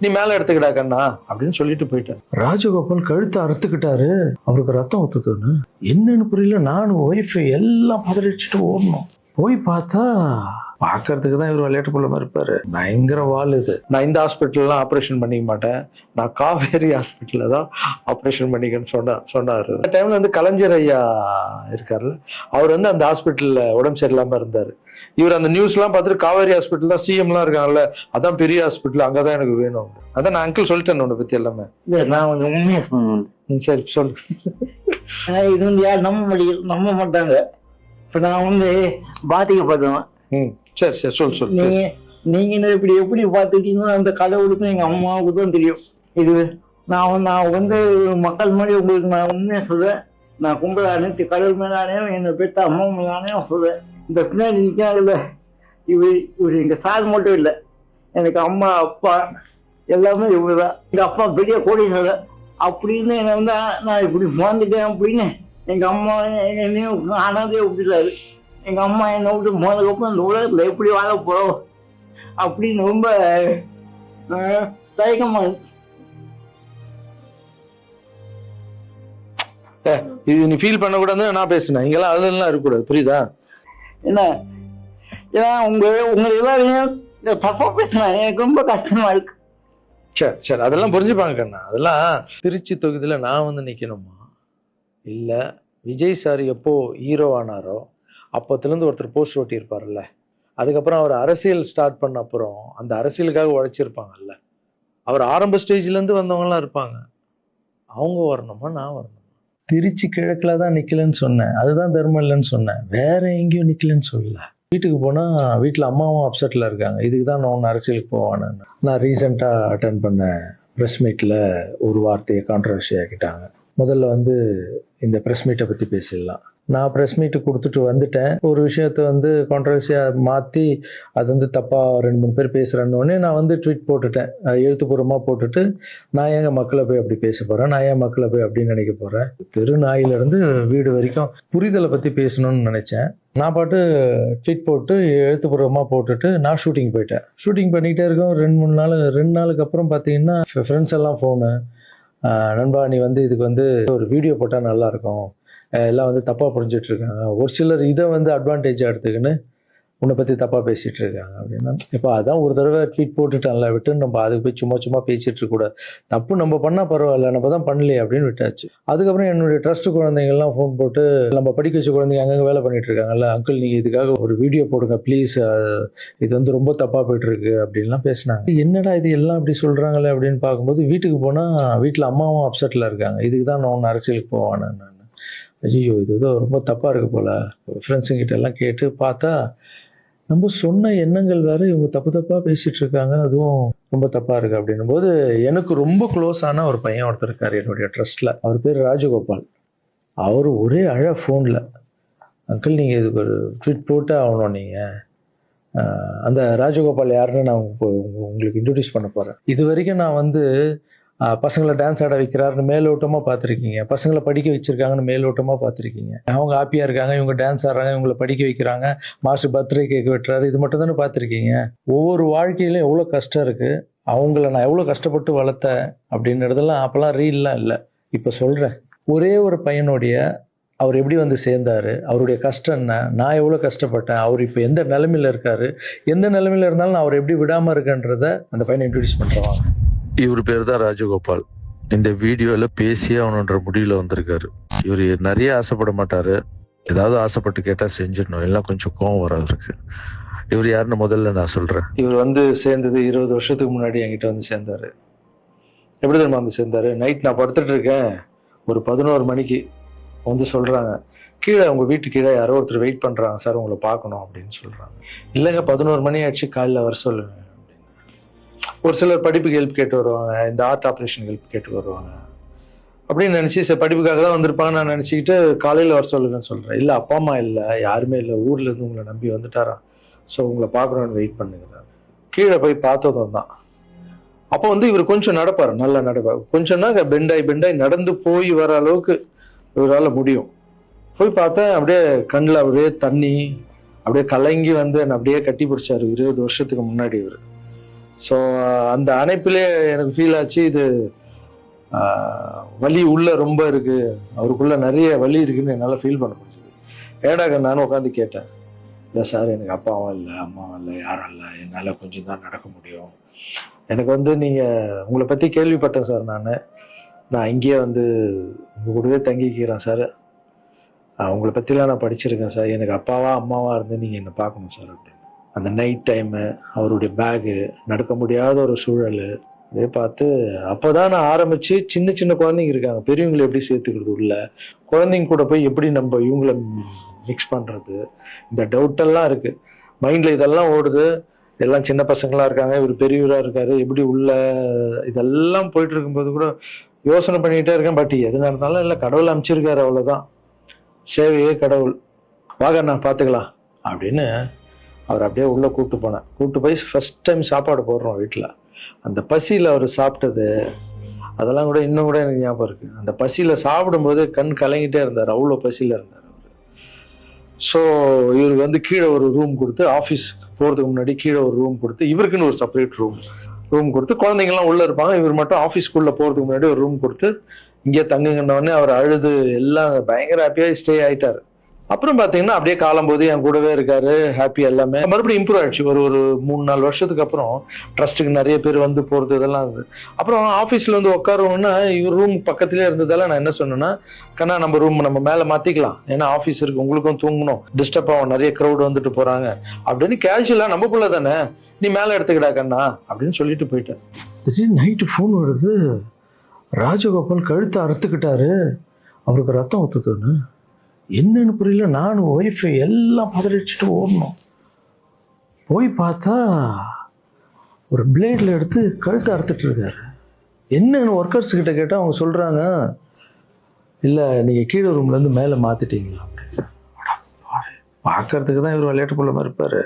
நீ மேல எடுத்துக்கிடா கண்ணா அப்படின்னு சொல்லிட்டு போயிட்டேன். ராஜகோபால் கழுத்தை அறுத்துக்கிட்டாரு. அவருக்கு ரத்தம் ஊத்துதுன்னு என்னன்னு புரியல. நானும் ஒய்ஃப் எல்லாம் பதறிச்சுட்டு ஓடணும். போய் பார்த்தா பார்க்கறதுக்கு தான் இவர் விளையாட்டு புள்ள மாதிரி இருப்பாரு. பயங்கர வால் இது. நான் இந்த ஹாஸ்பிட்டல்லாம் ஆப்ரேஷன் பண்ணிக்க மாட்டேன், நான் காவேரி ஹாஸ்பிட்டல்ல தான் ஆப்ரேஷன் பண்ணிக்கன்னு சொன்னாரு. அந்த டைம்ல வந்து கலைஞர் ஐயா இருக்காருல்ல, அவர் வந்து அந்த ஹாஸ்பிட்டல்ல உடம்பு சரியில்லாம இருந்தாரு. இவர் அந்த நியூஸ் எல்லாம் பார்த்துட்டு காவேரி ஹாஸ்பிட்டல் தான் சிஎம் எல்லாம் இருக்காங்கல்ல, அதான் பெரிய ஹாஸ்பிட்டல், அங்கதான் எனக்கு வேணும். அதான் நான் அங்கிள் சொல்லிட்டேன் உன்னை பத்தி எல்லாமே. நான் கொஞ்சம் உண்மையா சொன்னேன். சரி சொல்லு. இது வந்து யார் நம்ப மாட்டாங்க. இப்ப நான் வந்து பாதிக்கப்பட்டவன். சரி சரி சொல்லு. நீங்க எப்படி பாத்துட்டீங்கன்னா அந்த கடவுளுக்கும் எங்க அம்மாவுக்கு தான் தெரியும். இது நான் வந்து மக்கள் மாதிரி உங்களுக்கு நான் உண்மையா சொல்றேன். நான் கும்பல அனைத்து கடவுள் மேலானே என்னை பெற்ற அம்மா மேலானே சொல்றேன். இந்த பின்னாடி நிற்காதுல்ல, இவர் எங்க சார் மட்டும் இல்லை, எனக்கு அம்மா அப்பா எல்லாமே இவருதான். எங்க அப்பா பெரிய கோடீஸ்வரர் அப்படின்னு என்ன வந்து நான் இப்படி வாழ்ந்துட்டேன் அப்படின்னு எங்க அம்மா என்னையும் அனாதையே விட்டுட்டாரு. எங்க அம்மா என்னை விட்டு போனதுக்கப்புறம் இந்த உலகத்துல எப்படி வாழ போறோம் அப்படின்னு ரொம்ப தயக்கமா இருக்கு. இது நீ ஃபீல் பண்ண கூடாதுன்னு நான் பேசினேன். இங்கெல்லாம் அதெல்லாம் இருக்கக்கூடாது, புரியுதா? என்ன ஏன்னா உங்க எல்லாரையும் தப்பா பேசினா எனக்கு ரொம்ப கஷ்டமா இருக்கு. சரி அதெல்லாம் புரிஞ்சுப்பாங்க கண்ணா. அதெல்லாம் திருச்சி தொகுதியில நான் வந்து நிக்கணுமா இல்ல விஜய் சார் எப்போ ஹீரோ ஆனாரோ அப்போத்துலேருந்து ஒருத்தர் போஸ்ட் ஓட்டி இருப்பார்ல, அதுக்கப்புறம் அவர் அரசியல் ஸ்டார்ட் பண்ண அப்புறம் அந்த அரசியலுக்காக உழைச்சிருப்பாங்கல்ல, அவர் ஆரம்ப ஸ்டேஜ்லேருந்து வந்தவங்கலாம் இருப்பாங்க, அவங்க வரணுமா நான் வரணுமா? திருச்சி கிழக்குல தான் நிக்கலன்னு சொன்னேன், அதுதான் தர்மம் இல்லைன்னு சொன்னேன், வேற எங்கேயும் நிக்கலன்னு சொல்லல. வீட்டுக்கு போனால் வீட்டில் அம்மாவும் அப்செட்டில் இருக்காங்க, இதுக்கு தான் நான் ஒன்று அரசியலுக்கு போவானு. நான் ரீசெண்டாக அட்டன் பண்ண ப்ரெஸ் மீட்டில் ஒரு வார்த்தையை கான்ட்ரவர்சி ஆக்கிட்டாங்க. முதல்ல வந்து இந்த ப்ரெஸ் மீட்டை பற்றி பேசிடலாம். நான் ப்ரெஸ் மீட்டு கொடுத்துட்டு வந்துட்டேன். ஒரு விஷயத்த வந்து கான்ட்ரவர்சியாக மாற்றி அது வந்து தப்பாக 2-3 பேர் பேசுகிறேன்னொடனே நான் வந்து ட்வீட் போட்டுட்டேன், எழுத்துப்பூர்வமாக போட்டுட்டு, நான் ஏங்க மக்களை போய் அப்படி பேச போகிறேன், நான் ஏன் மக்களை போய் அப்படின்னு நினைக்க போகிறேன், தெரு நாயிலிருந்து வீடு வரைக்கும் புரிதலை பற்றி பேசணும்னு நினச்சேன். நான் பாட்டு ட்வீட் போட்டு எழுத்துப்பூர்வமாக போட்டுட்டு நான் ஷூட்டிங் போயிட்டேன். ஷூட்டிங் பண்ணிக்கிட்டே இருக்கோம். 2 நாளுக்கு அப்புறம் பார்த்தீங்கன்னா ஃப்ரெண்ட்ஸ் எல்லாம் ஃபோனு, நண்பா நீ வந்து இதுக்கு வந்து ஒரு வீடியோ போட்டால் நல்லாயிருக்கும், எல்லாம் வந்து தப்பாக புரிஞ்சிட்டு இருக்காங்க, ஒரு சிலர் இதை வந்து அட்வான்டேஜாக எடுத்துக்கின்னு உன்னை பற்றி தப்பாக பேசிகிட்டு இருக்காங்க அப்படின்னா, இப்போ அதான் ஒரு தடவை ட்வீட் போட்டுட்டான்ல, விட்டு நம்ம அதுக்கு போய் சும்மா பேசிகிட்டு இருக்கக்கூடாது, தப்பு நம்ம பண்ணால் பரவாயில்ல, நம்ம தான் பண்ணலையே அப்படின்னு விட்டாச்சு. அதுக்கப்புறம் என்னுடைய ட்ரஸ்ட் குழந்தைங்கள்லாம் ஃபோன் போட்டு, நம்ம படிக்க வச்ச குழந்தைங்க அங்கங்கே வேலை பண்ணிட்டு இருக்காங்கல்ல, அங்கிள் நீங்கள் இதுக்காக ஒரு வீடியோ போடுங்க ப்ளீஸ், இது வந்து ரொம்ப தப்பாக போயிட்டுருக்கு அப்படின்லாம் பேசினாங்க. என்னடா இது எல்லாம் இப்படி சொல்கிறாங்களே அப்படின்னு பார்க்கும்போது வீட்டுக்கு போனால் வீட்டில் அம்மாவும் அப்செட்டில் இருக்காங்க, இதுக்கு தான் நான் ஒன்று அரசியலுக்கு போவானு. நான் ஐயோ இது ஏதோ ரொம்ப தப்பாக இருக்குது போல், ஃப்ரெண்ட்ஸுங்கிட்ட எல்லாம் கேட்டு பார்த்தா நம்ம சொன்ன எண்ணங்கள் வேறு, இவங்க தப்பாக பேசிகிட்டு இருக்காங்க, அதுவும் ரொம்ப தப்பாக இருக்குது அப்படின்னும் போது எனக்கு ரொம்ப க்ளோஸான ஒரு பையன் ஒருத்தர் இருக்கார் என்னுடைய ட்ரஸ்ட்டில், அவர் பேர் ராஜகோபால். அவர் ஒரே ஃபோனில், அங்கிள் நீங்கள் இதுக்கு ஒரு ட்வீட் போட்டு ஆகணும், நீங்கள் அந்த ராஜகோபால் யாருன்னு நான் உங்களுக்கு இன்ட்ரடியூஸ் பண்ண போகிறேன். இது வரைக்கும் நான் வந்து பசங்களை டான்ஸ் ஆட வைக்கிறாருன்னு மேலோட்டமாக பார்த்துருக்கீங்க, பசங்களை படிக்க வச்சுருக்காங்கன்னு மேலோட்டமாக பார்த்துருக்கீங்க, அவங்க ஹாப்பியாக இருக்காங்க, இவங்க டான்ஸ் ஆடுறாங்க, இவங்களை படிக்க வைக்கிறாங்க, மாஸ்டர் பர்த்டே கேக் வெட்டுறாரு, இது மட்டும் தானே பார்த்துருக்கீங்க. ஒவ்வொரு வாழ்க்கையிலும் எவ்வளோ கஷ்டம் இருக்குது, அவங்கள நான் எவ்வளோ கஷ்டப்பட்டு வளர்த்தேன் அப்படின்றதெல்லாம் அப்போல்லாம் ரீல்லாம் இல்லை. இப்போ சொல்கிறேன், ஒரே ஒரு பையனுடைய அவர் எப்படி வந்து சேர்ந்தார், அவருடைய கஷ்டம் என்ன, நான் எவ்வளோ கஷ்டப்பட்டேன், அவர் இப்போ எந்த நிலைமையில் இருக்கார், எந்த நிலைமையில் இருந்தாலும் நான் அவர் எப்படி விடாமல் இருக்கன்றதை அந்த பையனை இன்ட்ரடியூஸ் பண்ணுறவாங்க. இவர் பேர் தான் ராஜகோபால். இந்த வீடியோவில் பேசியே அவனுன்ற முடிவில் வந்திருக்காரு. இவர் நிறைய ஆசைப்பட மாட்டார், ஏதாவது ஆசைப்பட்டு கேட்டால் செஞ்சிடணும், எல்லாம் கொஞ்சம் கோவம் வர அவருக்கு. இவர் யாருன்னு முதல்ல நான் சொல்கிறேன். இவர் வந்து சேர்ந்தது 20 வருஷத்துக்கு முன்னாடி என்கிட்ட வந்து சேர்ந்தார். எப்படி தெரியுமா வந்து சேர்ந்தார்? நைட் நான் படுத்துட்டு இருக்கேன், ஒரு 11 மணிக்கு வந்து சொல்கிறாங்க, கீழே உங்கள் வீட்டு கீழே யாரோ ஒருத்தர் வெயிட் பண்ணுறாங்க சார், உங்களை பார்க்கணும் அப்படின்னு சொல்கிறாங்க. இல்லைங்க 11 மணி ஆயிடுச்சு, காலையில் வர சொல்லுங்க. ஒரு சிலர் படிப்புக்கு ஹெல்ப் கேட்டு வருவாங்க, இந்த ஆர்ட் ஆப்ரேஷன் ஹெல்ப் கேட்டு வருவாங்க அப்படின்னு நினச்சி, சரி படிப்புக்காக தான் வந்திருப்பாங்க நான் நினச்சிக்கிட்டு காலையில் வர சொல்லுங்கன்னு சொல்கிறேன். இல்லை அப்பா அம்மா இல்லை, யாருமே இல்லை, ஊர்லேருந்து உங்களை நம்பி வந்துட்டாராம், ஸோ உங்களை பார்க்கணுன்னு வெயிட் பண்ணுங்கிறார். கீழே போய் பார்த்ததும் தான் அப்போ வந்து இவர் கொஞ்சம் நடப்பார், நல்லா நடப்பார், கொஞ்சம்னா பெண்டாய் நடந்து போய் வர அளவுக்கு இவரால் முடியும். போய் பார்த்தேன், அப்படியே கண்ணில் அப்படியே தண்ணி, அப்படியே கலங்கி வந்து என்னை அப்படியே கட்டி பிடிச்சாரு. 20 வருஷத்துக்கு முன்னாடி இவர். ஸோ அந்த அணைப்பிலே எனக்கு ஃபீல் ஆச்சு, இது வலி உள்ள ரொம்ப இருக்கு, அவருக்குள்ள நிறைய வலி இருக்குன்னு என்னால் ஃபீல் பண்ண முடிஞ்சது. ஏடாக நானும் உட்காந்து கேட்டேன், இல்லை சார் எனக்கு அப்பாவும் இல்லை அம்மாவும் இல்லை யாரும் இல்லை, என்னால் கொஞ்சம் தான் நடக்க முடியும். எனக்கு வந்து நீங்கள் உங்களை பற்றி கேள்விப்பட்டேன் சார், நான் இங்கேயே வந்து உங்கள் கூடவே தங்கிக்கிறேன் சார், உங்களை பற்றிலாம் நான் படிச்சிருக்கேன் சார், எனக்கு அப்பாவா அம்மாவா இருந்து நீங்கள் என்னை பார்க்கணும் சார் அப்படின்னு. அந்த நைட் டைமு, அவருடைய பேகு, நடக்க முடியாத ஒரு சூழல் இதே பார்த்து அப்போதான் நான் ஆரம்பிச்சு, சின்ன சின்ன குழந்தைங்க இருக்காங்க, பெரியவங்களை எப்படி சேர்த்துக்கிறது உள்ள, குழந்தைங்க கூட போய் எப்படி நம்ம இவங்கள மிக்ஸ் பண்ணுறது, இந்த டவுட்டெல்லாம் இருக்கு மைண்டில், இதெல்லாம் ஓடுது. எல்லாம் சின்ன பசங்களா இருக்காங்க, இவர் பெரியவராக இருக்காரு, எப்படி உள்ள, இதெல்லாம் போயிட்டு இருக்கும்போது கூட யோசனை பண்ணிக்கிட்டே இருக்கேன். பட் எது நடந்தாலும் இல்லை, கடவுள் அமைச்சிருக்காரு, அவ்வளோதான், சேவையே கடவுள், வாங்க நான் பார்த்துக்கலாம் அப்படின்னு அவர் அப்படியே உள்ளே கூப்பிட்டு போய் ஃபர்ஸ்ட் டைம் சாப்பாடு போடுறோம் வீட்டில். அந்த பசியில் அவர் சாப்பிட்டது அதெல்லாம் கூட இன்னும் கூட எனக்கு ஞாபகம் இருக்குது. அந்த பசியில் சாப்பிடும்போது கண் கலங்கிட்டே இருந்தார், அவ்வளோ பசியில் இருந்தார் அவர். ஸோ இவருக்கு வந்து கீழே ஒரு ரூம் கொடுத்து, ஆஃபீஸ்க்கு போகிறதுக்கு முன்னாடி கீழே ஒரு ரூம் கொடுத்து, இவருக்குன்னு ஒரு செப்பரேட் ரூம் கொடுத்து, குழந்தைங்கள்லாம் உள்ளே இருப்பாங்க, இவர் மட்டும் ஆஃபீஸ்க்குள்ளே போகிறதுக்கு முன்னாடி ஒரு ரூம் கொடுத்து இங்கே தங்குங்கன்னொடனே அவர் அழுது எல்லாம் பயங்கர ஹாப்பியாக ஸ்டே ஆகிட்டார். அப்புறம் பார்த்தீங்கன்னா அப்படியே காலம்போது என் கூடவே இருக்காரு, ஹாப்பி, எல்லாமே மறுபடியும் இம்ப்ரூவ் ஆயிடுச்சு. ஒரு 3-4 வருஷத்துக்கு அப்புறம் ட்ரஸ்ட்டுக்கு நிறைய பேர் வந்து போகிறது இதெல்லாம் இருந்தது. அப்புறம் ஆஃபீஸில் வந்து உட்காருவோன்னா இவர் ரூம் பக்கத்துலேயே இருந்ததால நான் என்ன சொன்னேன்னா, கண்ணா நம்ம ரூம் நம்ம மேலே மாற்றிக்கலாம், ஏன்னா ஆஃபீஸ் இருக்கு, உங்களுக்கும் தூங்கணும், டிஸ்டர்ப் ஆகும், நிறைய க்ரௌட் வந்துட்டு போகிறாங்க அப்படின்னு கேஷுவலாக, நம்ம பிள்ளை தானே, நீ மேலே எடுத்துக்கிடா கண்ணா அப்படின்னு சொல்லிட்டு போயிட்டேன். திடீர்னு நைட்டு ஃபோன் வருது, ராஜகோபால் கழுத்தை அறுத்துக்கிட்டாரு, அவருக்கு ரத்தம் ஊற்றுதுன்னு. என்னன்னு புரியல, நானும் ஒய்ஃபு எல்லாம் பதறிச்சுட்டு ஓடணும். போய் பார்த்தா ஒரு பிளேடில் எடுத்து கழுத்தை அறுத்துட்டு இருக்காரு. என்னன்னு ஒர்க்கர்ஸ் கிட்ட கேட்டால் அவங்க சொல்கிறாங்க, இல்லை நீங்கள் கீழே ரூம்லேருந்து மேலே மாற்றிட்டீங்களா அப்படின்னு. பார்க்கறதுக்கு தான் இவர் விளையாட்டு போல மாதிரி இருப்பார்,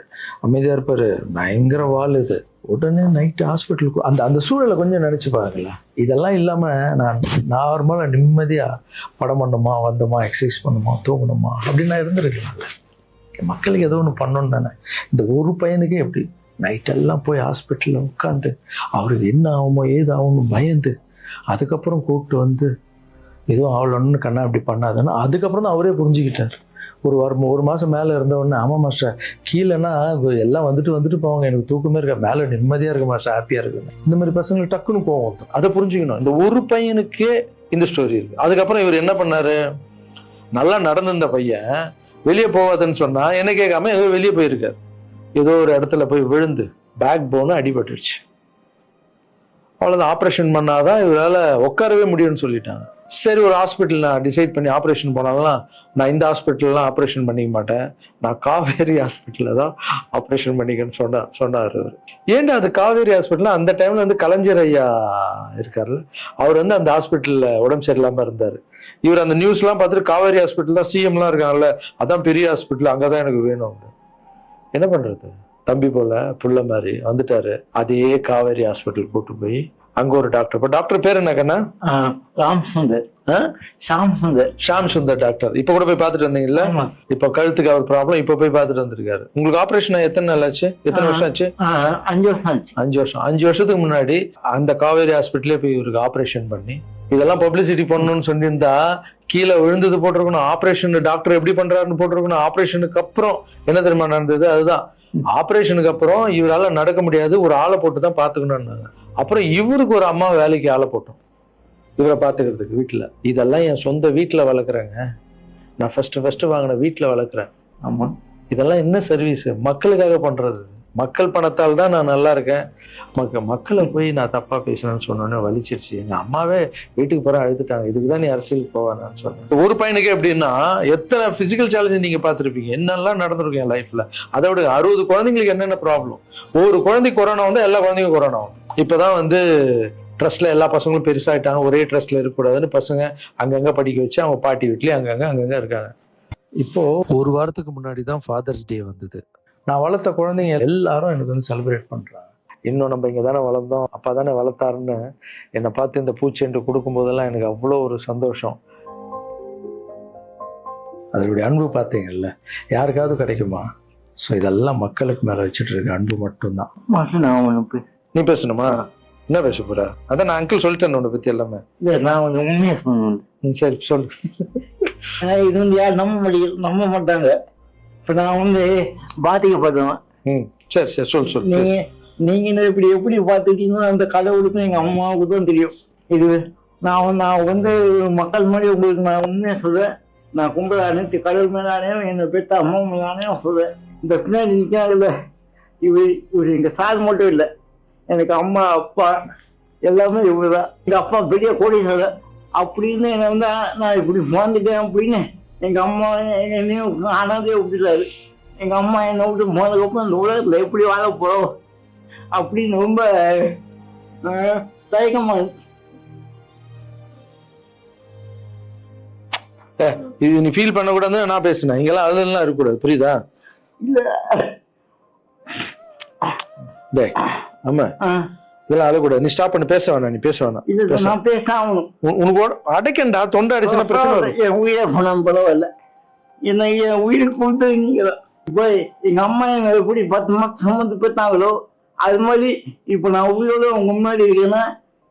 அமைதியாக இருப்பார், பயங்கர வால் இது. உடனே நைட்டு ஹாஸ்பிட்டலுக்கு அந்த சூழலை கொஞ்சம் நினச்சி பாருங்கள. இதெல்லாம் இல்லாமல் நான் நார்மலாக நிம்மதியாக படம் பண்ணணுமா, வந்தோமா, எக்ஸசைஸ் பண்ணணுமா, தூங்கணுமா அப்படின்னு நான் இருந்துருக்கலாம்ல. மக்களுக்கு ஏதோ ஒன்று பண்ணணும் தானே. இந்த ஒரு பையனுக்கே எப்படி நைட்டெல்லாம் போய் ஹாஸ்பிட்டலில் உட்காந்து அவருக்கு என்ன ஆகுமோ ஏது ஆகும்னு பயந்து, அதுக்கப்புறம் கூப்பிட்டு வந்து எதுவும் ஆகலன்னு கண்ணா அப்படி பண்ணாதுன்னு அதுக்கப்புறம் தான் அவரே புரிஞ்சுக்கிட்டார். ஒரு மாதம் மேலே இருந்தவொடனே, ஆமாம் மாஸ்டர், கீழேன்னா எல்லாம் வந்துட்டு போவாங்க, எனக்கு தூக்கமே இருக்க, மேலே நிம்மதியாக இருக்கு மாஸ்டர், ஹாப்பியாக இருக்குன்னு. இந்த மாதிரி பசங்களுக்கு டக்குன்னு போவோம், அதை புரிஞ்சுக்கணும். இந்த ஒரு பையனுக்கே இந்த ஸ்டோரி இருக்கு. அதுக்கப்புறம் இவர் என்ன பண்ணாரு, நல்லா நடந்திருந்த பையன் வெளியே போவாதுன்னு சொன்னா என்ன கேட்காம வெளியே போயிருக்காரு. ஏதோ ஒரு இடத்துல போய் விழுந்து பேக் போனு அடிபட்டுருச்சு. அவ்வளோதான், ஆப்ரேஷன் பண்ணாதான் இவரால் உட்காரவே முடியும்னு சொல்லிட்டாங்க. சரி, ஒரு ஹாஸ்பிட்டல் நான் டிசைட் பண்ணி ஆப்ரேஷன் போனாலும், நான் இந்த ஹாஸ்பிட்டல்லாம் ஆப்ரேஷன் பண்ணிக்க மாட்டேன், நான் காவேரி ஹாஸ்பிட்டலில் தான் ஆப்ரேஷன் பண்ணிக்கன்னு சொன்னார் அவர். ஏன்டா அது காவேரி ஹாஸ்பிட்டல், அந்த டைம்ல வந்து கலைஞர் ஐயா இருக்காருல்ல, அவர் வந்து அந்த ஹாஸ்பிட்டலில் உடம்பு சரியில்லாமல் இருந்தார். இவர் அந்த நியூஸ்லாம் பார்த்துட்டு காவேரி ஹாஸ்பிட்டல் தான், சிஎம்லாம் இருக்காங்கல்ல, அதான் பெரிய ஹாஸ்பிட்டல், அங்கே தான் எனக்கு வேணும். என்ன பண்றது, தம்பி போல புள்ள மாதிரி வந்துட்டாரு. அதே காவேரி ஹாஸ்பிட்டல் கூட்டு போய் அங்க ஒரு டாக்டர், இப்ப டாக்டர் பேர் என்ன கண்ணா? ஷாம் சுந்தர் டாக்டர். இப்ப கூட போய் பாத்துட்டு வந்தீங்கல்ல, இப்ப கழுத்துக்கு அவர் ப்ராப்ளம், இப்ப போய் பாத்துட்டு வந்திருக்காரு. உங்களுக்கு ஆபரேஷன் எத்தனை நாள் ஆச்சு, எத்தனை வருஷம் ஆச்சு? 5 வருஷம். 5 வருஷத்துக்கு முன்னாடி அந்த காவேரி ஹாஸ்பிட்டலே போய் இவருக்கு ஆபரேஷன் பண்ணி, இதெல்லாம் பப்ளிசிட்டி பண்ணணும்னு சொல்லியிருந்தா கீழே விழுந்தது போட்டிருக்கணும், ஆபரேஷன் டாக்டர் எப்படி பண்றாருன்னு போட்டிருக்கணும். ஆபரேஷனுக்கு அப்புறம் என்ன தெரியுமா நடந்தது, அதுதான் ஆபரேஷனுக்கு அப்புறம் இவரால நடக்க முடியாது, ஒரு ஆளை போட்டு தான் பாத்துக்கணும்னாங்க. அப்புறம் இவருக்கு ஒரு அம்மா வேலைக்கு ஆளை போட்டோம் இவரை பாத்துக்கிறதுக்கு வீட்டுல. இதெல்லாம் என் சொந்த வீட்டுல வளர்க்குறேங்க, நான் ஃபர்ஸ்ட் வாங்கின வீட்டுல வளர்க்குறேன். ஆமா, இதெல்லாம் என்ன சர்வீஸ், மக்களுக்காக பண்றது. மக்கள் பணத்தால் தான் நான் நல்லா இருக்கேன். மக்களை போய் நான் தப்பா பேசணும்னு சொன்னோன்னே வலிச்சிருச்சு. எங்க அம்மாவே வீட்டுக்கு போற அழுதுட்டாங்க, இதுக்குதான் நீ அரசியலுக்கு போவானான்னு சொன்னேன். ஒரு பையனுக்கு எப்படின்னா, எத்தனை பிசிக்கல் சேலஞ்ச் நீங்க பாத்துருப்பீங்க, என்னெல்லாம் நடந்திருக்கும் என் லைஃப்ல. அதை விட 60 குழந்தைங்களுக்கு என்னென்ன ப்ராப்ளம். ஒரு குழந்தைக்கு கொரோனா வந்து எல்லா குழந்தைக்கும் கொரோனா வந்து. இப்பதான் வந்து ட்ரஸ்ட்ல எல்லா பசங்களும் பெருசாயிட்டாங்க, ஒரே ட்ரஸ்ட்ல இருக்கக்கூடாதுன்னு பசங்க அங்கங்க படிக்க வச்சு அவங்க பாட்டி வீட்லயே அங்கங்க இருக்காங்க. இப்போ ஒரு வாரத்துக்கு முன்னாடி தான் ஃபாதர்ஸ் டே வந்தது. நான் வளர்த்த குழந்தைங்க எல்லாரும் எனக்கு வந்து செலிப்ரேட் பண்றாங்க. இன்னும் நம்ம இங்க தானே வளர்ந்தோம், அப்பா தானே வளர்த்தாருன்னு என்னை பார்த்து இந்த பூச்செண்டு கொடுக்கும் போதெல்லாம் எனக்கு அவ்வளோ ஒரு சந்தோஷம். அதனுடைய அன்பு பார்த்தீங்கல்ல, யாருக்காவது கிடைக்குமா? ஸோ இதெல்லாம் மக்களுக்கு மேல வச்சுட்டு இருக்க அன்பு மட்டும்தான். நீ பேசணுமா? என்ன பேச போற? அதான் நான் அங்கிள் சொல்லிட்டேன் உன்னை பத்தி எல்லாமே. இல்லை நான் கொஞ்சம் உண்மையாக சொல்லணும். சரி சொல்லு. ஏன்னா இது வந்து யார் நம்ப மாட்டாங்க. இப்போ நான் வந்து பாதிக்கப்பட்டவன். சரி சரி சொல்லு. நீங்க என்ன எப்படி பார்த்துட்டீங்கன்னா அந்த கடவுளுக்கும் எங்க அம்மாவுக்கு தான் தெரியும். இது நான் வந்து மக்கள் மாதிரி உங்களுக்கு நான் உண்மையா சொல்றேன். நான் கும்பல அனைத்து கடவுள் மேலானேயும் என்னை பெற்ற அம்மா மேலானேயும் சொல்றேன். இந்த பின்னாடி நிற்காதுல்ல இவர் எங்க சார் மட்டும் இல்லை, எனக்கு அம்மா அப்பா எல்லாமே இவருதான். எங்க அப்பா பெரிய கோடீஸ்வரர் அப்படின்னு என்ன வந்து நான் இப்படி வாழ்ந்துட்டேன் அப்படின்னு எங்க அம்மா என்னையும் அனாதையை விட்டுட்டாரு. எங்க அம்மா என்னை விட்டு போனதுக்கப்புறம் இந்த உலகத்துல எப்படி வாழ போறோம் அப்படின்னு ரொம்ப தயக்கமா இருக்கு. இது நீ ஃபீல் பண்ண கூடாது, நான் பேசுனேன். இங்கெல்லாம் அதெல்லாம் இருக்கக்கூடாது, புரியுதா? இல்ல ஆமா இதெல்லாம் அழக்கூடாது. நீ ஸ்டாப் பண்ணி பேச வேணாம். நீ பேச வேணாம். நான் பேச ஆகணும். உனக்கு அடைக்கண்டா, தொண்டை அடிச்சுன்னா பிரச்சனை. என் உயிரை போனாலும் பரவாயில்ல, என்ன என் உயிருக்கு கொடுத்துருக்கீங்க. இப்போ எங்க அம்மா என்ன எப்படி 10 மாசம் சுமந்து பெற்றாங்களோ அது மாதிரி இப்ப நான் உயிரோட உங்க முன்னாடி இருக்கேன்னா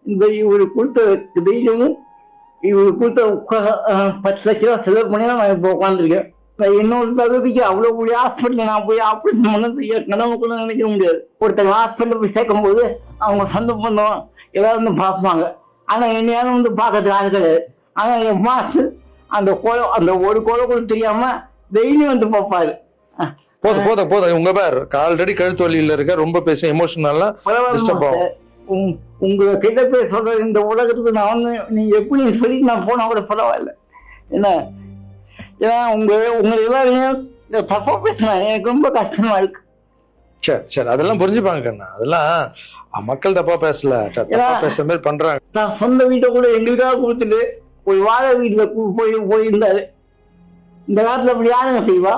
இந்த இவரு கொடுத்த தெய்வமும் இவரு கொடுத்த 10 லட்ச ரூபா செலவு பண்ணி தான் நான் இப்போ உட்காந்துருக்கேன். என்னோட தகுதிக்கு அவ்வளவு கூடிய ஹாஸ்பிட்டல் நான் போய் ஆப்ரேஷன் பண்ணது கனவு கூட நினைக்க முடியாது. ஒருத்தர் ஹாஸ்பிட்டல் போய் சேர்க்கும் போது அவங்க சொந்த பந்தம் எல்லாரும் வந்து பார்ப்பாங்க. ஆனா என்னையாலும் வந்து பார்க்கறதுக்கு ஆள் கிடையாது. ஆனா என் மாசு அந்த ஒரு கொலை கூட தெரியாம டெய்லி வந்து பார்ப்பாரு. போதும் உங்க பேர் ஆல்ரெடி கழுத்து வலியில இருக்க, ரொம்ப பேச எமோஷனலா டிஸ்டர்ப் ஆகும். உங்க கிட்ட போய் சொல்ற இந்த உலகத்துக்கு நான் வந்து நீங்க எப்படி சொல்லி நான் போனா கூட பரவாயில்ல. என்ன ஏன்னா உங்க எல்லாரையும் தப்பா பேசினா எனக்கு ரொம்ப கஷ்டமா இருக்கு. சரி அதெல்லாம் புரிஞ்சுப்பாங்க கண்ணா. அதெல்லாம் மக்கள் தப்பா பேசல, தப்பா பேசுற மாதிரி பண்றாங்க. நான் சொந்த வீட்டை கூட எங்களுக்காக கொடுத்துட்டு ஒரு வாழை வீட்டுல போயிருந்தாரு. இந்த காலத்துல அப்படி யாருங்க செய்வா?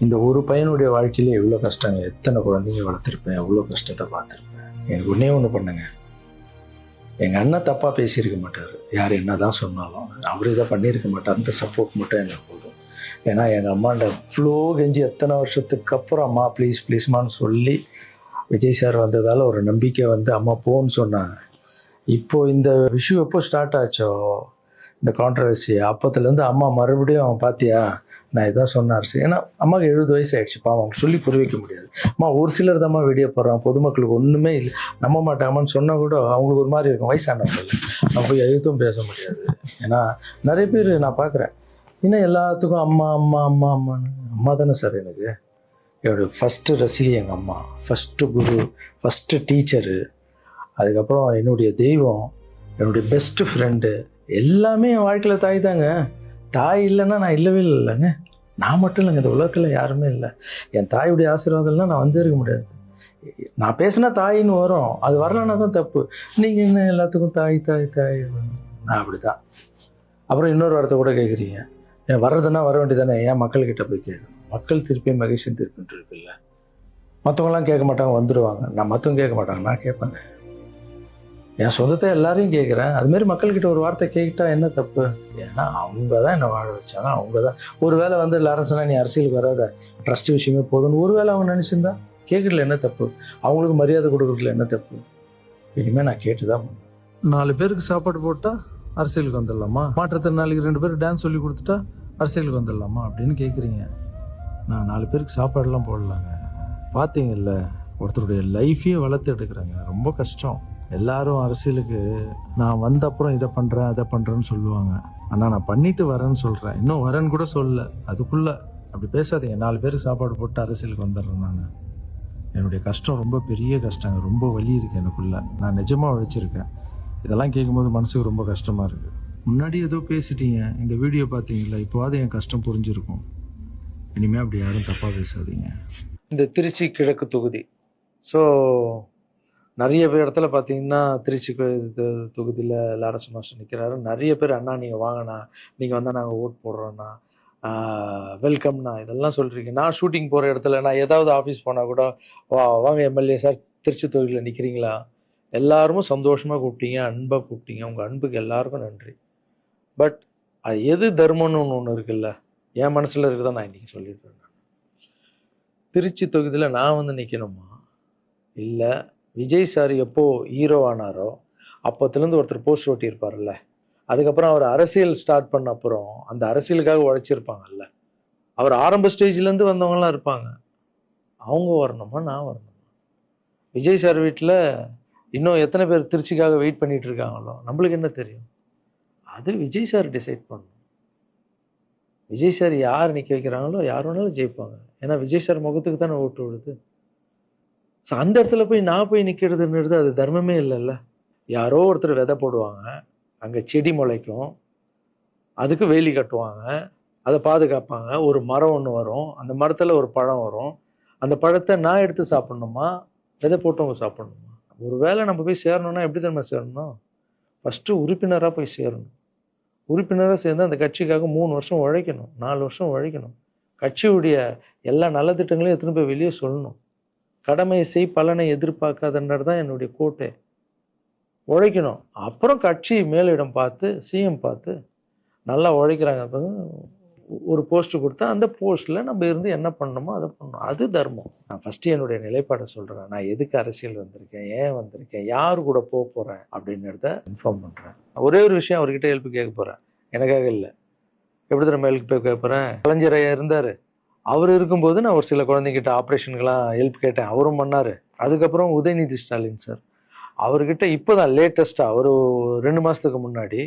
இந்த ஒரு பையனுடைய வாழ்க்கையில எவ்வளவு கஷ்டங்க. எத்தனை குழந்தைங்க வளர்த்திருப்பேன், எவ்வளவு கஷ்டத்தை பார்த்திருப்பேன். எனக்கு ஒண்ணு பண்ணுங்க, எங்க அண்ணன் தப்பா பேசியிருக்க மாட்டாரு. யார் என்னதான் சொன்னாலும் அவரு இதை பண்ணியிருக்க மாட்டாருன்ற சப்போர்ட் மட்டும் எனக்கு போதும். ஏன்னா எங்க அம்மாண்ட ஃப்ளோ கெஞ்சி எத்தனை வருஷத்துக்கு அப்புறம் அம்மா ப்ளீஸ்மான்னு சொல்லி விஜய் சார் வந்ததால ஒரு நம்பிக்கை வந்து அம்மா போன்னு சொன்னாங்க. இப்போ இந்த விஷயம் எப்போ ஸ்டார்ட் ஆச்சோ இந்த கான்ட்ரவர்சி, அப்பத்துலேருந்து அம்மா மறுபடியும் பார்த்தியா நான் இதான் சொன்னார். ஏன்னா அம்மாவுக்கு 70 வயசு ஆயிடுச்சுப்பா, அவங்க சொல்லி புரிய வைக்க முடியாது. அம்மா ஒரு சிலர் தான் வீடியோ போடுறான், பொதுமக்களுக்கு ஒன்றுமே இல்லை, நம்ப மாட்டாங்கம்மான்னு சொன்னால் கூட அவங்களுக்கு ஒரு மாதிரி இருக்கும். வயசானவங்க நம்ம போய் எழுத்தும் பேச முடியாது. ஏன்னா நிறைய பேர் நான் பார்க்குறேன், இன்னும் எல்லாத்துக்கும் அம்மா அம்மா அம்மா அம்மான்னு. அம்மா தானே சார் எனக்கு என்னுடைய ஃபஸ்ட்டு ரசிகை, எங்கள் அம்மா ஃபஸ்ட்டு குரு, ஃபஸ்ட்டு டீச்சரு, அதுக்கப்புறம் என்னுடைய தெய்வம், என்னுடைய பெஸ்ட்டு ஃப்ரெண்டு, எல்லாமே என் வாழ்க்கையில் தாய் தாங்க. தாய் இல்லைன்னா நான் இல்லவே இல்லைங்க. நான் மட்டும் இல்லைங்க, இந்த உலகத்தில் யாருமே இல்லை. என் தாயுடைய ஆசீர்வாதம் இல்லைன்னா நான் வந்து இருக்க முடியாது. நான் பேசினா தாயின்னு வரும், அது வரலன்னா தான் தப்பு. நீங்கள் என்ன எல்லாத்துக்கும் தாய் தாய் தாய், நான் அப்படி தான். அப்புறம் இன்னொரு வார்த்தை கூட கேட்குறீங்க, ஏன் வர்றதுன்னா வர வேண்டியதானே, ஏன் மக்கள்கிட்ட போய் கேட்கணும்? மக்கள் திருப்பி மகேஷன் திருப்பின்ட்டு இருக்குல்ல. மற்றவங்களாம் கேட்க மாட்டாங்க, வந்துடுவாங்க. நான் மற்றவங்க கேட்க மாட்டாங்க, நான் கேட்பேங்க. என் சொந்தத்தை எல்லாரையும் கேட்குறேன். அதுமாரி மக்கள்கிட்ட ஒரு வார்த்தை கேட்டா என்ன தப்பு? ஏன்னா அவங்க தான் என்னை வாழ வச்சாங்க. அவங்க தான் ஒரு வேளை வந்து லாரன்ஸ்னா நீ அரசியலுக்கு வராத, ட்ரஸ்ட் விஷயமே போதும்னு ஒரு வேளை அவங்க நினச்சிருந்தா கேட்குறதுல என்ன தப்பு? அவங்களுக்கு மரியாதை கொடுக்குறதுல என்ன தப்பு? இனிமேல் நான் கேட்டு தான் பண்ணுவேன். 4 பேருக்கு சாப்பாடு போட்டால் அரசியலுக்கு வந்துடலாமா? மாற்றுத்திறனாளிக்கு 2 பேருக்கு டான்ஸ் சொல்லி கொடுத்துட்டா அரசியலுக்கு வந்துடலாமா அப்படின்னு கேட்குறீங்க. நான் 4 பேருக்கு சாப்பாடுலாம் போடலாங்க. பார்த்தீங்கல்ல, ஒருத்தருடைய லைஃபையே வளர்த்து எடுக்கிறேங்க. ரொம்ப கஷ்டம். எல்லாரும் அரசியலுக்கு நான் வந்த அப்புறம் இதை பண்ணுறேன் அதை பண்ணுறேன்னு சொல்லுவாங்க. ஆனால் நான் பண்ணிட்டு வரேன்னு சொல்கிறேன். இன்னும் வரேன்னு கூட சொல்ல. அதுக்குள்ளே அப்படி பேசாதீங்க. 4 பேருக்கு சாப்பாடு போட்டு அரசியலுக்கு வந்துடுறேன். நான் என்னுடைய கஷ்டம் ரொம்ப பெரிய கஷ்டங்க. ரொம்ப வலி இருக்குது எனக்குள்ள. நான் நிஜமாக உழைச்சிருக்கேன். இதெல்லாம் கேட்கும்போது மனசுக்கு ரொம்ப கஷ்டமாக இருக்குது. முன்னாடி ஏதோ பேசிட்டீங்க, இந்த வீடியோ பார்த்தீங்களா, இப்போவாது என் கஷ்டம் புரிஞ்சிருக்கும். இனிமேல் அப்படி யாரும் தப்பாக பேசாதீங்க. இந்த திருச்சி கிழக்கு தொகுதி, ஸோ நிறைய பேர் இடத்துல பார்த்தீங்கன்னா திருச்சி தொகுதியில் லாரன்ஸ் மாஸ்டர் நிற்கிறாரு. நிறைய பேர் அண்ணா நீங்கள் வாங்கண்ணா, நீங்கள் வந்தால் நாங்கள் ஓட் போடுறோண்ணா, வெல்கம்ண்ணா, இதெல்லாம் சொல்கிறீங்க. நான் ஷூட்டிங் போகிற இடத்துல நான் ஏதாவது ஆஃபீஸ் போனால் கூட வாங்க எம்எல்ஏ சார் திருச்சி தொகுதியில் நிற்கிறீங்களா, எல்லாருமே சந்தோஷமாக கூப்பிட்டீங்க, அன்பாக கூப்பிட்டீங்க. உங்கள் அன்புக்கு எல்லாருக்கும் நன்றி. பட் அது எது தர்மம்னு ஒன்று இருக்குல்ல, என் மனசில் இருக்குதான் நான் இன்றைக்கி சொல்லிட்டு இருக்கேன். திருச்சி தொகுதியில் நான் வந்து நிற்கணுமா, இல்லை விஜய் சார் எப்போ ஹீரோ ஆனாரோ அப்போத்துலேருந்து ஒருத்தர் போஸ்ட் ஓட்டியிருப்பார்ல, அதுக்கப்புறம் அவர் அரசியல் ஸ்டார்ட் பண்ண அப்புறம் அந்த அரசியலுக்காக உழைச்சிருப்பாங்கல்ல, அவர் ஆரம்ப ஸ்டேஜ்லேருந்து வந்தவங்கலாம் இருப்பாங்க. அவங்க வரணுமா, நான் வரணுமா? விஜய் சார் வீட்டில் இன்னும் எத்தனை பேர் திருச்சிக்காக வெயிட் பண்ணிட்டு இருக்காங்களோ நம்மளுக்கு என்ன தெரியும்? அது விஜய் சார் டிசைட் பண்ணணும். விஜய் சார் யார் நிற்க வைக்கிறாங்களோ யார் வேணாலும் ஜெயிப்பாங்க. ஏன்னா விஜய் சார் முகத்துக்கு தானே ஓட்டு விடுது. ஸோ அந்த இடத்துல போய் நான் போய் நிற்கிறதுன்றது அது தர்மமே இல்லைல்ல. யாரோ ஒருத்தர் விதை போடுவாங்க, அங்கே செடி முளைக்கும், அதுக்கு வேலி கட்டுவாங்க, அதை பாதுகாப்பாங்க. ஒரு மரம் ஒன்று வரும், அந்த மரத்தில் ஒரு பழம் வரும். அந்த பழத்தை நான் எடுத்து சாப்பிட்ணுமா, விதை போட்டவங்க சாப்பிட்ணுமா? ஒரு வேளை நம்ம போய் சேரணும்னா எப்படி தெரியுமா சேரணும்? ஃபஸ்ட்டு உறுப்பினராக போய் சேரணும். உறுப்பினராக சேர்ந்து அந்த கட்சிக்காக 3 வருஷம் உழைக்கணும், 4 வருஷம் உழைக்கணும். கட்சியுடைய எல்லா நல்ல திட்டங்களையும் எடுத்துன்னு போய் வெளியே சொல்லணும். கடமையை செய், பலனை எதிர்பார்க்காதன்றது தான் என்னுடைய கோட்டை. உழைக்கணும். அப்புறம் கட்சி மேலிடம் பார்த்து, சிஎம் பார்த்து நல்லா உழைக்கிறாங்க ஒரு போஸ்ட் கொடுத்தா அந்த போஸ்ட்டில் நம்ம இருந்து என்ன பண்ணணுமோ அதை பண்ணணும். அது தர்மம். நான் ஃபஸ்ட்டு என்னுடைய நிலைப்பாடை சொல்கிறேன். நான் எதுக்கு அரசியல் வந்திருக்கேன், ஏன் வந்திருக்கேன், யார் கூட போக போகிறேன் அப்படின்றத இன்ஃபார்ம் பண்ணுறேன். ஒரே ஒரு விஷயம் அவர்கிட்ட ஹெல்ப் கேட்க போகிறேன், எனக்காக இல்லை. எப்படி நம்ம ஹெல்ப் கேட்க போகிறேன்? கலைஞர் ஐயா இருந்தார், அவர் இருக்கும்போது நான் ஒரு சில குழந்தைங்கிட்ட ஆப்ரேஷனுக்கெல்லாம் ஹெல்ப் கேட்டேன், அவரும் பண்ணார். அதுக்கப்புறம் உதயநிதி ஸ்டாலின் சார், அவர்கிட்ட இப்போ தான் லேட்டஸ்ட்டாக ஒரு 2 மாதத்துக்கு முன்னாடி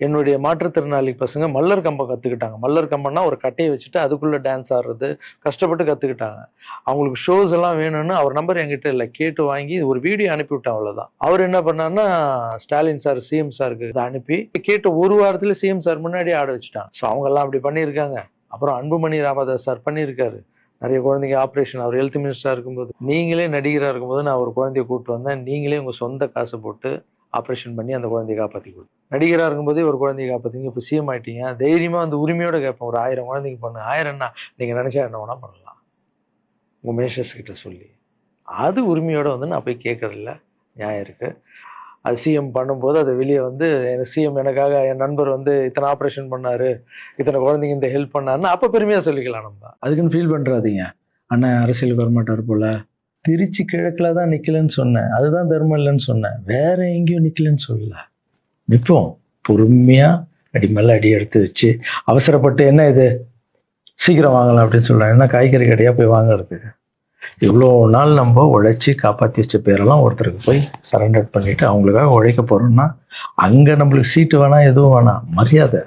என்னுடைய மாற்றுத்திறனாளி பசங்க மல்லர் கம்பம் கற்றுக்கிட்டாங்க. மல்லர் கம்பம்னா ஒரு கட்டையை வச்சுட்டு அதுக்குள்ளே டான்ஸ் ஆடுறது கஷ்டப்பட்டு கற்றுக்கிட்டாங்க. அவங்களுக்கு ஷோஸ் எல்லாம் வேணும்னு அவர் நம்பர் என்கிட்ட இல்லை, கேட்டு வாங்கி ஒரு வீடியோ அனுப்பிவிட்டேன், அவ்வளோதான். அவர் என்ன பண்ணார்னா ஸ்டாலின் சார் சிஎம் சாருக்கு இதை அனுப்பி கேட்டு ஒரு வாரத்தில் சிஎம் சார் முன்னாடி ஆட வச்சுட்டாங்க. ஸோ அவங்கெல்லாம் அப்படி பண்ணியிருக்காங்க. அப்புறம் அன்புமணி ராமதாஸ் சார் பண்ணியிருக்காரு. நிறைய குழந்தைங்க ஆப்ரேஷன், அவர் ஹெல்த் மினிஸ்டராக இருக்கும்போது, நீங்களே நடிகராக இருக்கும்போது நான் ஒரு குழந்தைய கூப்பிட்டு வந்தேன், நீங்களே உங்கள் சொந்த காசை போட்டு ஆப்ரேஷன் பண்ணி அந்த குழந்தைய காப்பாற்றி கொடு. நடிகராக இருக்கும்போதே ஒரு குழந்தைய காப்பாற்றிங்க, இப்போ சிஎம் ஆகிட்டீங்க, தைரியமாக அந்த உரிமையோடு கேட்பேன். ஒரு 1000 குழந்தைக்கு பண்ணு, 1000 என்ன நீங்கள் நினச்சா என்ன வேணால் பண்ணலாம் உங்கள் மினிஸ்டர்ஸ் கிட்ட சொல்லி. அது உரிமையோடு வந்து நான் போய் கேட்கறதில்ல, நியாயம் இருக்குது. அது சிஎம் பண்ணும்போது அதை வெளியே வந்து சிஎம் எனக்காக என் நண்பர் வந்து இத்தனை ஆப்ரேஷன் பண்ணார், இத்தனை குழந்தைங்க இந்த ஹெல்ப் பண்ணாருன்னு அப்போ பெருமையாக சொல்லிக்கலாம். நம்ம அதுக்குன்னு ஃபீல் பண்ணுறாதீங்க, அண்ணன் அரசியலுக்கு வரமாட்டார் போல். திருச்சி கிழக்கில் தான் நிற்கலன்னு சொன்னேன், அதுதான் தர்மம் இல்லைன்னு சொன்னேன், வேற எங்கேயும் நிற்கலன்னு சொல்லல. நிற்போம் பொறுமையாக, அடி மேலே அடி எடுத்து வச்சு, அவசரப்பட்டு என்ன இது சீக்கிரம் வாங்கலாம் அப்படின்னு சொல்கிறேன். என்ன காய்கறி கடையாக போய் வாங்குறதுக்கு? இவ்வளோ நாள் நம்ம உழைச்சி காப்பாற்றி வச்ச பேரெல்லாம் ஒருத்தருக்கு போய் சரண்டர் பண்ணிவிட்டு அவங்களுக்காக உழைக்க போகிறோம்னா அங்கே நம்மளுக்கு சீட்டு வேணாம், எதுவும் வேணாம், மரியாதை.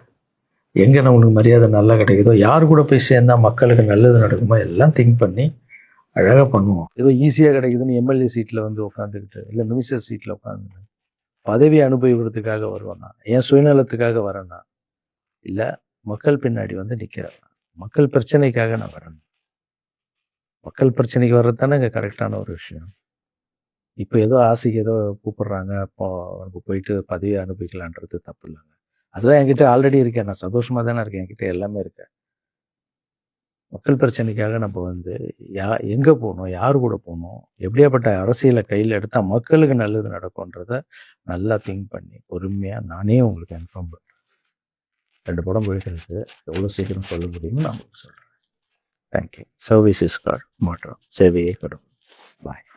எங்கே நம்மளுக்கு மரியாதை நல்லா கிடைக்குதோ, யார் கூட போய் சேர்ந்தா மக்களுக்கு நல்லது நடக்குமோ எல்லாம் திங்க் பண்ணி அழகாக பண்ணுவோம். ஏதோ ஈஸியாக கிடைக்குதுன்னு எம்எல்ஏ சீட்டில் வந்து உட்காந்துக்கிட்டு, இல்லை மினிஸ்டர் சீட்டில் உட்காந்துட்டு பதவி அனுபவிக்கிறதுக்காக வருவேன்னா, என் சுயநலத்துக்காக வரேன்னா, இல்லை மக்கள் பின்னாடி வந்து நிற்கிறேன், மக்கள் பிரச்சனைக்காக நான் வரேன். மக்கள் பிரச்சனைக்கு வர்றது தானே இங்கே கரெக்டான ஒரு விஷயம். இப்போ ஏதோ ஆசைக்கு ஏதோ கூப்பிடுறாங்க, அப்போ நமக்கு போயிட்டு பதவியை அனுபவிக்கலான்றது தப்பு இல்லைங்க. அதுதான் என்கிட்ட ஆல்ரெடி இருக்கேன், நான் சந்தோஷமாக தானே இருக்கேன், என்கிட்ட எல்லாமே இருக்கேன். மக்கள் பிரச்சனைக்காக நம்ம வந்து எங்கே போகணும், யார் கூட போகணும், எப்படியாப்பட்ட அரசியலை கையில் எடுத்தால் மக்களுக்கு நல்லது நடக்கும்ன்றத நல்லா திங்க் பண்ணி பொறுமையாக நானே உங்களுக்கு இன்ஃபார்ம் பண்ணுறேன். 2 படம் போயிட்டு எவ்வளோ சீக்கிரம் சொல்ல முடியுமோ நான் உங்களுக்கு சொல்கிறேன். தேங்க்யூ. சர்வீஸ் இஸ் காட், மாற்றம் சேவையே கடும். பாய்.